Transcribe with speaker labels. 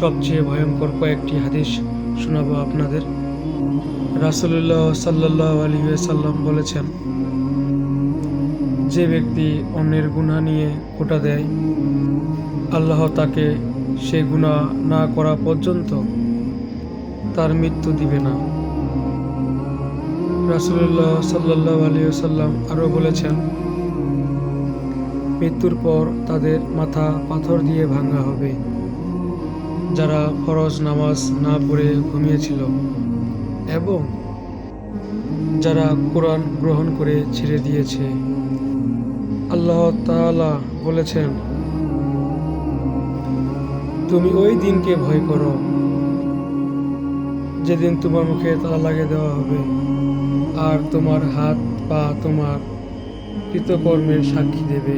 Speaker 1: সবচেয়ে ভয়ঙ্কর কয়েকটি হাদিস শোনাবো আপনাদের। রাসূলুল্লাহ সাল্লাল্লাহু আলাইহি ওয়াসাল্লাম বলেছেন, যে ব্যক্তি অন্যের গুনাহ নিয়ে খোঁটা দেয়, আল্লাহ তাকে সে গুনাহ না করা পর্যন্ত তার মৃত্যু দিবে না। রাসূলুল্লাহ সাল্লাল্লাহু আলাইহি ওয়াসাল্লাম আরও বলেছেন, মৃত্যুর পর তাদের মাথা পাথর দিয়ে ভাঙা হবে, যারা ফরজ নামাজ না পড়ে ঘুমিয়েছিল এবং যারা কোরআন গ্রহণ করে ছেড়ে দিয়েছে। আল্লাহ তাআলা বলেছেন, তুমি ওই দিনকে ভয় করো যেদিন তোমার মুখে তালা লাগিয়ে দেওয়া হবে আর তোমার হাত পা তোমার কৃতকর্মের সাক্ষী দেবে।